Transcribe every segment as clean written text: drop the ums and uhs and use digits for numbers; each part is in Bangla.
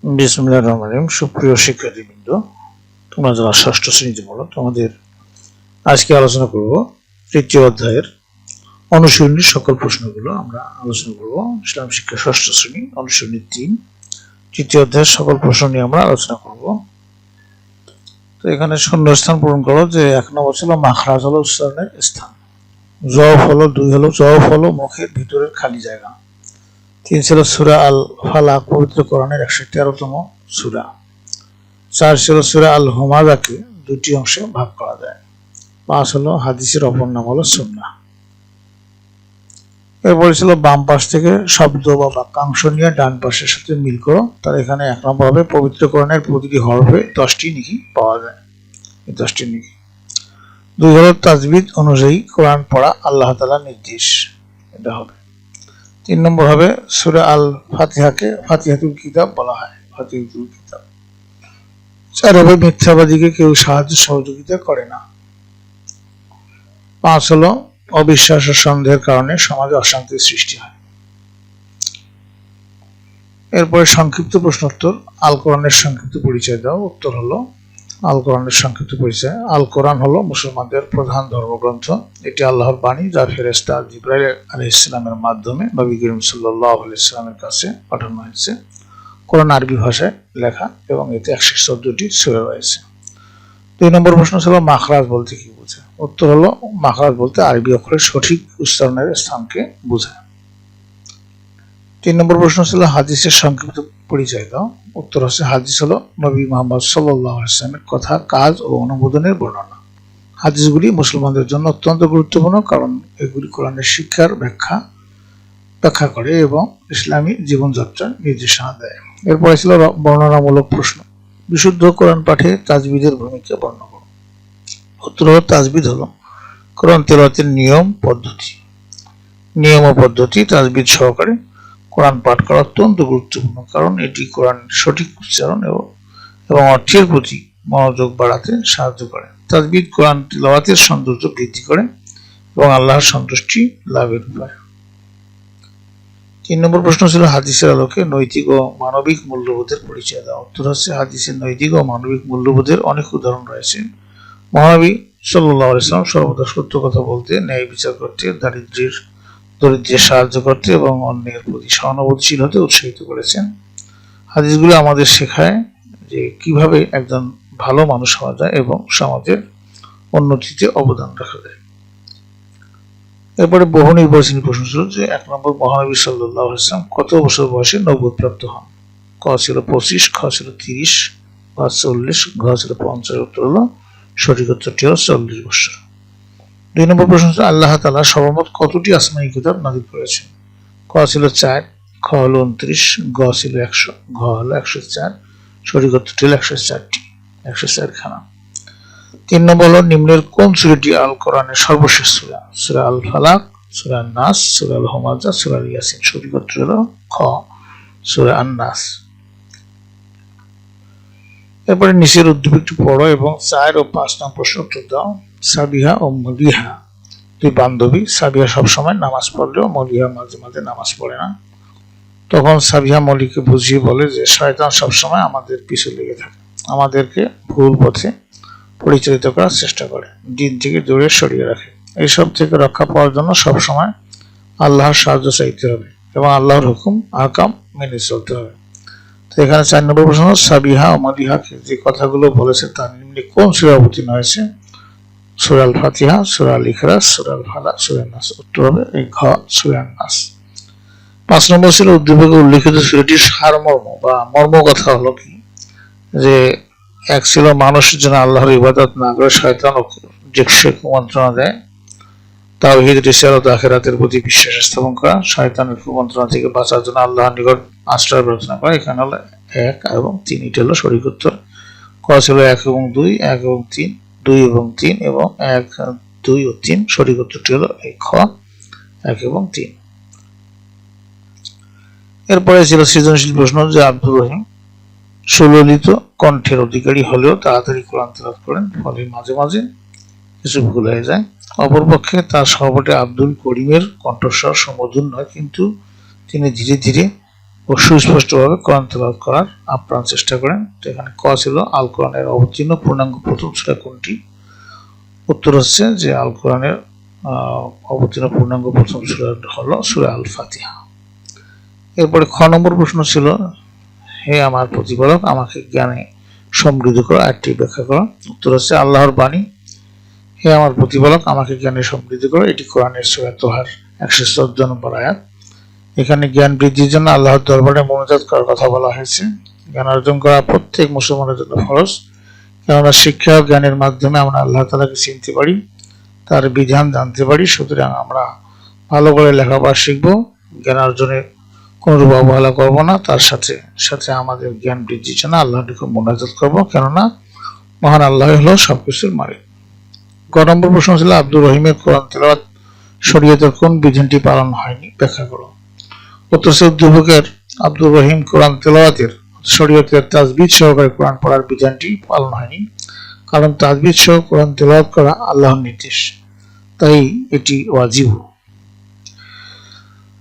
বিসমিল্লাহির রহমানির রহিম। সুপ্রিয় শিক্ষার্থীবৃন্দ, তোমরা যারা ষষ্ঠ শ্রেণীতে পড়ো, তোমাদের আজকে আলোচনা করব তৃতীয় অধ্যায়ের অনুশীলনীর সকল প্রশ্নগুলো আমরা আলোচনা করব। ইসলাম শিক্ষা ষষ্ঠ শ্রেণী অনুশীলনী 3 তৃতীয় অধ্যায়ের সকল প্রশ্ন নিয়ে আমরা আলোচনা করব। তো এখানে শূন্যস্থান পূরণ করো। যে 1 নম্বর ছিল মাখরাজ হলো উচ্চারণের স্থান, জওফ হলো 2 হলো জওফ হলো মুখের ভিতরের খালি জায়গা, 3 ছিল সূরা আল ফালাক পবিত্র কোরআনের 113তম সূরা, 4 ছিল সূরা আল হুমাযাকে দুটি অংশে ভাগ করা যায়, 5 হলো হাদিসের অপর নাম হলো সুন্নাহ। এরপরে ছিল বাম পাশ থেকে শব্দ বা বাক্যাংশ নিয়ে ডান পাশের সাথে মিল করো। তার এখানে 1 নম্বর হবে পবিত্র কোরআনের প্রতিটি হরফে 10টি নেকি পাওয়া যায়, এই 10টি নেকি। 2 হলো তাজবিদ অনুযায়ী কোরআন পড়া আল্লাহ তাআলার নির্দেশ, এটা হবে। 3 নম্বর হবে সূরা আল ফাতিহাকে ফাতিহাতুল কিতাব বলা হয়, ফাতিহাতুল কিতাব। 4 হবে মিথ্যাবাদীকে কেউ সাহায্য সহযোগিতা করে না। 5 হলো অবিশ্বাস ও সন্দেহের কারণে সমাজে অশান্তির সৃষ্টি হয়। এরপরে সংক্ষিপ্ত প্রশ্নোত্তর। আল কোরআনের সংক্ষিপ্ত পরিচয় দাও। উত্তর হলো আল কোরআনের সংক্ষিপ্ত পরিচয়। আল কোরআন হলো মুসলমানদের প্রধান ধর্মগ্রন্থ। এটি আল্লাহর বাণী, যা ফেরেশতা জিবরাইল আলাইহিস সালামের মাধ্যমে নবী করিম সাল্লাল্লাহু আলাইহি সাল্লামের কাছে পাঠানো হয়েছে। কোরআন আরবি ভাষায় লেখা এবং এতে 114টি সূরা রয়েছে। 2 নম্বর প্রশ্ন ছিল মাখরাজ বলতে কি বোঝায়। উত্তর হলো মাখরাজ বলতে আরবি অক্ষরের সঠিক উচ্চারণের স্থানকে বোঝায়। 3 নম্বর প্রশ্ন ছিল হাদিসের সংক্ষিপ্ত পরিচয় দাও। উত্তর হচ্ছে হাদিস হলো নবী মুহাম্মদ সাল্লাল্লাহু আলাইহি ওয়াসাল্লামের কথা, কাজ ও অনুমোদনের বর্ণনা। হাদিসগুলি মুসলমানদের জন্য অত্যন্ত গুরুত্বপূর্ণ, কারণ এগুলি কোরআনের শিক্ষার ব্যাখ্যা করে এবং ইসলামী জীবনযাত্রার নির্দেশনা দেয়। এরপরে ছিল বর্ণনামূলক প্রশ্ন। বিশুদ্ধ কোরআন পাঠে তাজবিদের ভূমিকা বর্ণনা করো। উত্তর হলো তাজবিদ হলো কোরআন তেলাওয়াতের নিয়ম ও পদ্ধতি। তাজবিদ সহকারে কোরআন পাঠ করা অত্যন্ত গুরুত্বপূর্ণ, কারণ এটি কোরআনের সঠিক উচ্চারণ এবং অর্থের প্রতি মনোযোগ বাড়াতে সাহায্য করে। তাজবিদ কোরআন তেলাওয়াতের সৌন্দর্য বৃদ্ধি করে এবং আল্লাহর সন্তুষ্টি লাভের উপায়। 3 নম্বর প্রশ্ন ছিল হাদিসের আলোকে নৈতিক ও মানবিক মূল্যবোধের পরিচয় দাও। উত্তর হচ্ছে হাদিসের নৈতিক ও মানবিক মূল্যবোধের অনেক উদাহরণ রয়েছে। মহানবী সাল্লাল্লাহু আলাইহি ওয়াসাল্লাম সর্বদা সত্য কথা বলতে, ন্যায় বিচার করতে, দরিদ্রের সাহায্য করতে এবং অন্যের প্রতি সহানুভূতিশীল হতে উৎসাহিত করেছেন। হাদিসগুলো আমাদের শেখায় যে কিভাবে একজন ভালো মানুষ হওয়া যায় এবং সমাজের উন্নতিতে অবদান রাখা যায়। এরপরে বহু নির্বাচনী প্রশ্ন ছিল যে 1 নম্বর মহানবী সাল্লাল্লাহু আলাইহি ওয়াসাল্লাম কত বছর বয়সে নবুয়ত প্রাপ্ত হন। ক ছিল 25, খ ছিল 30, গ 40, ঘ ছিল 50। উত্তর হলো সঠিক উত্তরটি হলো 40 বছর। 2 নম্বর প্রশ্ন ছিল আল্লাহ তাআলা সর্বমোট কতটি আসমানী কিতাব নাযিল করেছেন। ক ছিল 4, খ হলো 29, গ ছিল 100, ঘ হলো 104। সঠিক উত্তরটি হলো 104টি, 104 খানা। 3 নম্বর হলো নিম্নের কোন সূরাটি আল কোরআনের সর্বশেষ সূরা। সূরা আল ফালাক, সূরা আন নাস, সূরা আল হুমাযা, সূরা আল ইয়াসিন। সঠিক উত্তর হলো খ সূরা আন নাস। এরপরে নিচের উদ্দীপকটি পড়ো এবং 4 ও 5 নম্বর প্রশ্ন উত্তর দাও। সাবিহা ও মলিহা দুই বান্ধবী। সাবিহা সবসময় নামাজ পড়লেও মলিহা মাঝে মাঝে নামাজ পড়ে না। তখন সাবিহা মলিকে বুঝিয়ে বলে যে শয়তান সবসময় আমাদের পিছু লেগে থাকে, আমাদেরকে ভুল পথে পরিচালিত করার চেষ্টা করে, দিন থেকে দূরে সরিয়ে রাখে। এইসব থেকে রক্ষা পাওয়ার জন্য সবসময় আল্লাহর সাহায্য চাইতে হবে এবং আল্লাহর হুকুম আহকাম মেনে চলতে হবে। তো এখানে 4 নম্বর প্রশ্ন, সাবিহা ও মলিহাকে যে কথাগুলো বলেছে তার নিম্নে কোন সূরা অবতীর্ণ হয়েছে। সূরা আল ফাতিহা, সূরা আল ইখলাস, সূরা আল ফালাক, সূরা আন নাস। উত্তর হবে এই ঘ সূরা আন নাস। 5 নম্বর ছিল উদ্দীপকে উল্লেখিত সূরাটির সারমর্ম বা মর্মকথা হলো কি। যে 1 ছিল মানুষের জন্য আল্লাহর ইবাদত না করে শয়তান যে কুমন্ত্রণা দেয়, তাওহীদ, রিসালাত, আখিরাতের প্রতি বিশ্বাস স্থাপন করা, শয়তানের কুমন্ত্রণা থেকে বাঁচার জন্য আল্লাহর নিকট আশ্রয় প্রার্থনা করা। এখানে হলো 1 এবং 3, এটা হলো সঠিক উত্তর। ক ছিল 1 এবং 2, 1 এবং 3, 2 এবং 3 এবং 1, 2 ও 3। সঠিক উত্তরটি হলো এই খ 1 এবং 3। এরপরে ছিল সৃজনশীল প্রশ্ন যে আব্দুর রহিম সুললিত কণ্ঠের অধিকারী হলেও তাড়াতাড়ি কোরআন তেলাওয়াত করেন, ফলে মাঝে মাঝে কিছু ভুল হয়ে যায়। অপরপক্ষে তার সহপাঠী আব্দুল করিমের কণ্ঠস্বর সুমধুর নয়, কিন্তু তিনি ধীরে ধীরে ও সুস্পষ্টভাবে কোরআন তেলাওয়াত করার আপ্রাণ চেষ্টা করেন। তো এখানে ক ছিল আল কোরআনের অবতীর্ণ পূর্ণাঙ্গ প্রথম সূরা কোনটি? উত্তর হচ্ছে যে আল কোরআনের অবতীর্ণ পূর্ণাঙ্গ প্রথম সূরা হলো সূরা আল ফাতিহা। এরপরে খ নম্বর প্রশ্ন ছিল, হে আমার প্রতিপালক আমাকে জ্ঞানে সমৃদ্ধ করো, আয়াতটি ব্যাখ্যা করো। উত্তর হচ্ছে আল্লাহর বাণী, হে আমার প্রতিপালক আমাকে জ্ঞানে সমৃদ্ধ করো। এটি কোরআনের সূরা তোহার 114 নম্বর আয়াত। এখানে জ্ঞান বৃদ্ধির জন্য আল্লাহর দরবারে মোনাজাত করার কথা বলা হয়েছে। জ্ঞান অর্জন করা প্রত্যেক মুসলমানের জন্য ফরজ, কেননা শিক্ষা ও জ্ঞানের মাধ্যমে আমরা আল্লাহ তাআলাকে চিনতে পারি, তার বিধান জানতে পারি। সুতরাং আমরা ভালো করে লেখাপড়া শিখবো, জ্ঞান অর্জনে কোনরূপ অবহেলা করবো না, তার সাথে সাথে আমাদের জ্ঞান বৃদ্ধির জন্য আল্লাহর নিকট মোনাজাত করবো, কেননা মহান আল্লাহ হলো সবকিছুর মালিক। গ নম্বর প্রশ্ন ছিল আব্দুর রহিমের কোরআন তেলাওয়াত শরীয়তের কোন বিধানটি পালন হয়নি, ব্যাখ্যা করো। উত্তর হচ্ছে উদ্দীপকের আব্দুর রহিম কোরআন তেলাওয়াতের শরীয়তের তাজবিদ সহকারে কোরআন পড়ার বিধানটি পালন হয়নি, কারণ তাজবিদ সহ কোরআন তেলাওয়াত করা আল্লাহর নির্দেশ, তাই এটি ওয়াজিব।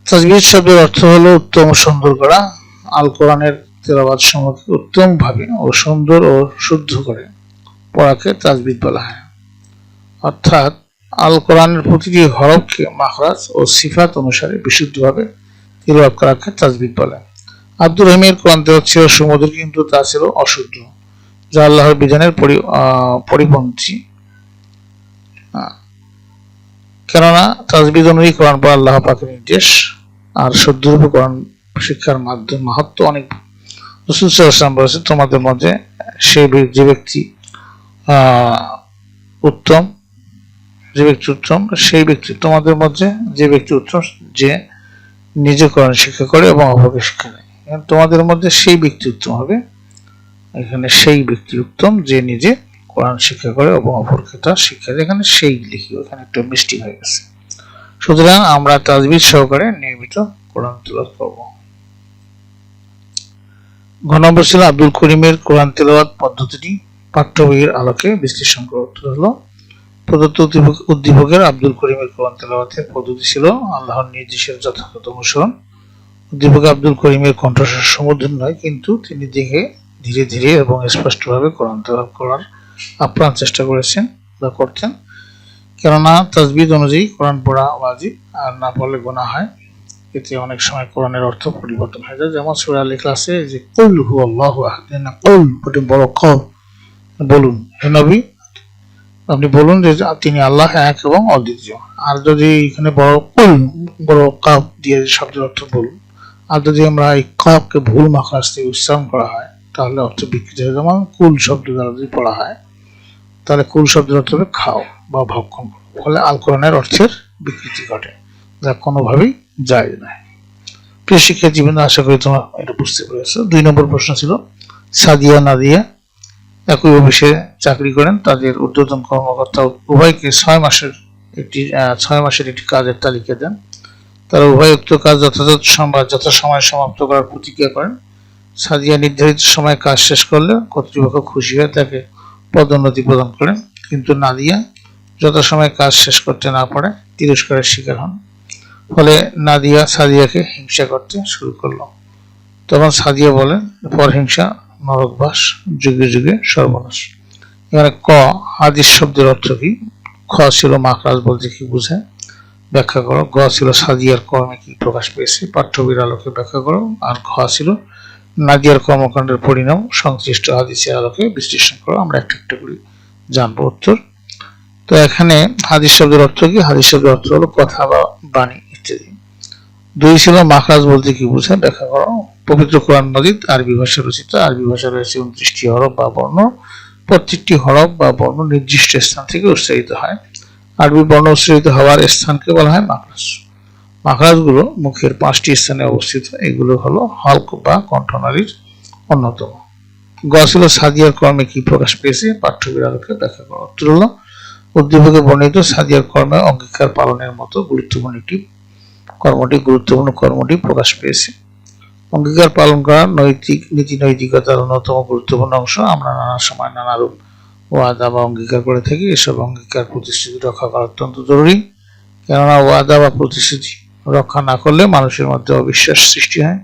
তাজবিদ শব্দের অর্থ হলো উত্তম ও সুন্দর করা। আল কোরআনের তেলাওয়াত সমূহকে উত্তম ভাবে ও সুন্দর ও শুদ্ধ করে পড়াকে তাজবিদ বলা হয়। অর্থাৎ আল কোরআনের প্রতিটি হরফকে মাখরাজ ও সিফাত অনুসারে বিশুদ্ধভাবে তেলাওয়াত করাকে তাজবিদ বলে। আব্দুর রহিমের কোরআন তেলাওয়াত ছিল সুমধুর, কিন্তু তা ছিল অশুদ্ধ, যা আল্লাহর বিধানের পরিপন্থী। কেননা তাজবিদ অনুযায়ী কোরআন পড়া আল্লাহ পাকের নির্দেশ, আর শুদ্ধরূপে কোরআন শিক্ষার মাহাত্ম্য অনেক। রাসূল সাল্লাল্লাহু আলাইহি ওয়াসাল্লাম বলেছেন, তোমাদের মধ্যে যে ব্যক্তি উত্তম সেই ব্যক্তি তোমাদের মধ্যে যে ব্যক্তি উত্তম, যে নিজে কোরআন শিক্ষা করে এবং অপরকে শিক্ষা দেয়। তোমাদের মধ্যে সেই ব্যক্তি উত্তম হবে, এখানে সেই ব্যক্তি উত্তম যে নিজে কোরআন শিক্ষা করে এবং অপরকে তা শিক্ষা দেয়। এখানে সেই লিখি, এখানে একটু মিস্টেক হয়ে গেছে। সুতরাং আমরা তাজবিদ সহকারে নিয়মিত কোরআন তেলাওয়াত করব। ঘ নম্বর ছিল আব্দুল করিমের কোরআন তেলাওয়াত পদ্ধতিটি পাঠ্য বইয়ের আলোকে বিশ্লেষণ করা। উত্তর হলো প্রদত্ত উদ্দীপকের আব্দুল করিমের কোরআন তেলাওয়াতের পদ্ধতি ছিল আল্লাহর নির্দেশের যথাযথ অনুসরণ। উদ্দীপক আব্দুল করিমের কণ্ঠস্বর সমুদ্র নয়, কিন্তু তিনি ধীরে ধীরে এবং স্পষ্টভাবে কোরআন তেলাওয়াত করার আপ্রাণ চেষ্টা করেছেন বা করতেন, কেননা তাজবিদ অনুযায়ী কোরআন পড়া ওয়াজিব, আর না পড়লে গুনাহ হয়। এতে অনেক সময় কোরআনের অর্থ পরিবর্তন হয়ে যায়। যেমন সূরা আল ইখলাসে যে কুল হুয়াল্লাহু আহাদ, না কুল বড় ক বলুন, হে নবী আপনি বলুন যে তিনি আল্লাহ এক এবং অদ্বিতীয়। আর যদি এখানে বড় কাপ দিয়ে শব্দের অর্থ বলুন, আর যদি আমরা এই কাপকে ভুল মাখরাজ দিয়ে উচ্চারণ করা হয় তাহলে অর্থ বিকৃত হয়। যেমন কুল শব্দ দ্বারা যদি পড়া হয় তাহলে কুল শব্দের অর্থ হবে খাও বা ভক্ষণ করো, ফলে আল কোরআনের অর্থের বিকৃতি ঘটে, যা কোনোভাবেই জায়েজ নয়। প্রিয় শিক্ষার্থীবৃন্দ, আশা করি তোমরা এটা বুঝতে পেরেছো। 2 নম্বর প্রশ্ন ছিল সাদিয়া নাদিয়া একই অফিসে চাকরি করেন, তাদের ঊর্ধ্বতন কর্মকর্তা উভয়কে 6 মাসের একটি কাজের তালিকা দেন। তারা উভয় উক্ত কাজ যথাসময়ে সমাপ্ত করার প্রতিজ্ঞা করেন। সাদিয়া নির্ধারিত সময়ে কাজ শেষ করলে কর্তৃপক্ষ খুশি হয়ে তাকে পদোন্নতি প্রদান করেন, কিন্তু নাদিয়া যথাসময়ে কাজ শেষ করতে না পারে তিরস্কারের শিকার হন। ফলে নাদিয়া সাদিয়াকে হিংসা করতে শুরু করলো। তখন সাদিয়া বলেন, পরহিংসা নরকবাস, যুগে যুগে সর্বনাশ। এখানে ক হাদিস শব্দের অর্থ কি? খ ছিল মাখরাজ বলতে কি বোঝায়, ব্যাখ্যা করো। গ ছিল সাদিয়ার কর্মে কি প্রকাশ পেয়েছে, পাঠ্যবইয়ের আলোকে ব্যাখ্যা করো। আর ঘ ছিল নাদিয়ার কর্মকাণ্ডের পরিণাম সংশ্লিষ্ট হাদিসের আলোকে বিশ্লেষণ করো। আমরা একটা একটা করে জানবো উত্তর। তো এখানে হাদিস শব্দের অর্থ কি? হাদিস শব্দের অর্থ হলো কথা বা বাণী ইত্যাদি। 2 ছিল মাখরাজ বলতে কি বোঝায়, ব্যাখ্যা করো। পবিত্র কোরআন মাজিদ আরবি ভাষা রচিত। আরবি ভাষা রয়েছে 29টি হরফ বা বর্ণ। প্রত্যেকটি হরফ বা বর্ণ নির্দিষ্ট স্থান থেকে উচ্চারিত হয়। আরবি বর্ণ উচ্চারিত হওয়ার স্থানকে বলা হয় মাখরাজ। মাখরাজগুলো মুখের 5টি স্থানে অবস্থিত। এগুলো হলো হলক বা কণ্ঠনালীর অন্যতম। গ ছিল সাদিয়ার কর্মে কি প্রকাশ পেয়েছে, পাঠ্যবইয়ের আলোকে ব্যাখ্যা করো। উত্তর হলো উদ্দীপকে বর্ণিত সাদিয়ার কর্মে অঙ্গীকার পালনের মতো গুরুত্বপূর্ণ কর্মটি প্রকাশ পেয়েছে। অঙ্গীকার পালন করা নীতি নৈতিকতার অন্যতম গুরুত্বপূর্ণ অংশ। আমরা নানা সময় নানা রূপ ওয়াদা বা অঙ্গীকার করে থাকি। এসব অঙ্গীকার প্রতিশ্রুতি রক্ষা করা অত্যন্ত জরুরি, কেননা ওয়াদা বা প্রতিশ্রুতি রক্ষা না করলে মানুষের মধ্যে অবিশ্বাস সৃষ্টি হয়,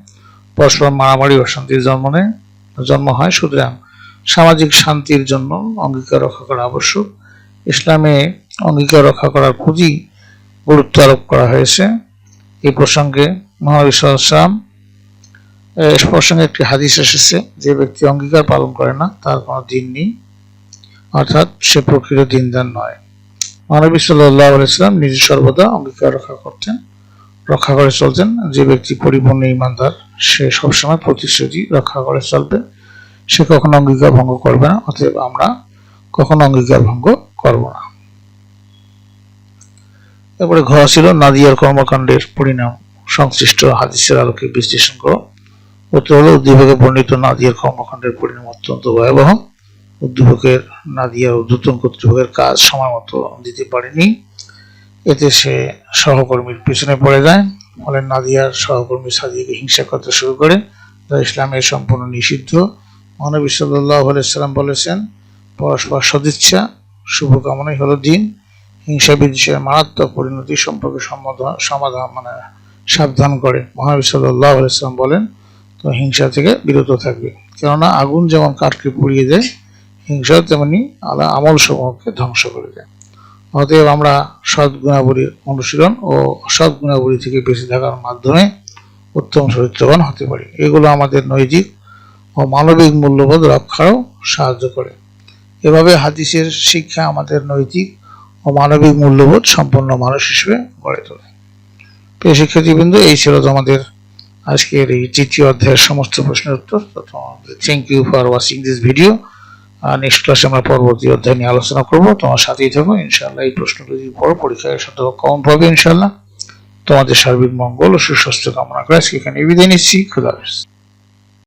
পরস্পর মারামারি অশান্তির জন্ম হয়। সুতরাং সামাজিক শান্তির জন্য অঙ্গীকার রক্ষা করা আবশ্যক। ইসলামে অঙ্গীকার রক্ষা করার খুবই গুরুত্ব আরোপ করা হয়েছে। এই প্রসঙ্গে মহানবী সাল্লাল্লাহু আলাইহি ওয়াসাল্লাম প্রসঙ্গে একটি হাদিস এসেছে, যে ব্যক্তি অঙ্গীকার পালন করে না তার কোনো দিন নেই, অর্থাৎ সে প্রকৃত দিনদার নয়। মহানবী সাল্লাল্লাহু আলাইহি ওয়াসাল্লাম নিজে সর্বদা অঙ্গীকার রক্ষা করে চলতেন। যে ব্যক্তি পরিপূর্ণ ঈমানদার সে সবসময় প্রতিশ্রুতি রক্ষা করে চলবে, সে কখনো অঙ্গীকার ভঙ্গ করবে না। অতএব আমরা কখনো অঙ্গীকার ভঙ্গ করব না। এরপরে ঘ ছিল নাদিয়ার কর্মকাণ্ডের পরিণাম সংশ্লিষ্ট হাদিসের আলোকে বিশ্লেষণ করো। উত্তর হলো উদ্দীপকে বর্ণিত নাদিয়ার কর্মকাণ্ডের পরিণাম অত্যন্ত ভয়াবহ। উদ্দীপকের নাদিয়ার ঊর্ধ্বতন কর্তৃপক্ষের কাজ সময় মতো দিতে পারেনি, এতে সে সহকর্মীর পিছনে পড়ে যায়। ফলে নাদিয়ার সহকর্মী সাদিয়াকে হিংসা করতে শুরু করে, যা ইসলামের সম্পূর্ণ নিষিদ্ধ। মহানবী সাল্লাল্লাহু আলাইহি ওয়াসাল্লাম বলেছেন, পরস্পর সদিচ্ছা শুভকামনাই হলো দিন। হিংসা বিদ্বেষের মারাত্মক পরিণতি সম্পর্কে সাবধান করে। মহানবী সাল্লাল্লাহু আলাইহি ওয়াসাল্লাম বলেন, তো হিংসা থেকে বিরত থাকবে, কেননা আগুন যেমন কাঠকে পুড়িয়ে দেয়, হিংসা তেমনি আমল সমূহকে ধ্বংস করে দেয়। অতএব আমরা সৎ গুণাবলীর অনুশীলন ও অসৎ গুণাবলী থেকে বেঁচে থাকার মাধ্যমে উত্তম চরিত্রবান হতে পারি। এগুলো আমাদের নৈতিক ও মানবিক মূল্যবোধ রক্ষারও সাহায্য করে। এভাবে হাদিসের শিক্ষা আমাদের নৈতিক ও মানবিক মূল্যবোধ সম্পন্ন মানুষ হিসেবে গড়ে তোলে। প্রিয় শিক্ষার্থীবৃন্দ, এই ছিল তোমাদের আজকের এই তৃতীয় অধ্যায়ের সমস্ত প্রশ্নের উত্তর। Thank you for watching this video. Next ক্লাসে আমরা পরবর্তী অধ্যায় নিয়ে আলোচনা করব। তোমার সাথেই থাকো ইনশাআল্লাহ। এই প্রশ্নগুলি যদি পড়ো পরীক্ষায় শতভাগ কমন পাবে ইনশাআল্লাহ। তোমাদের সার্বিক মঙ্গল ও সুস্বাস্থ্য কামনা করে আজকে এখানে বিদায় নিচ্ছি। খুদা হাফেজ।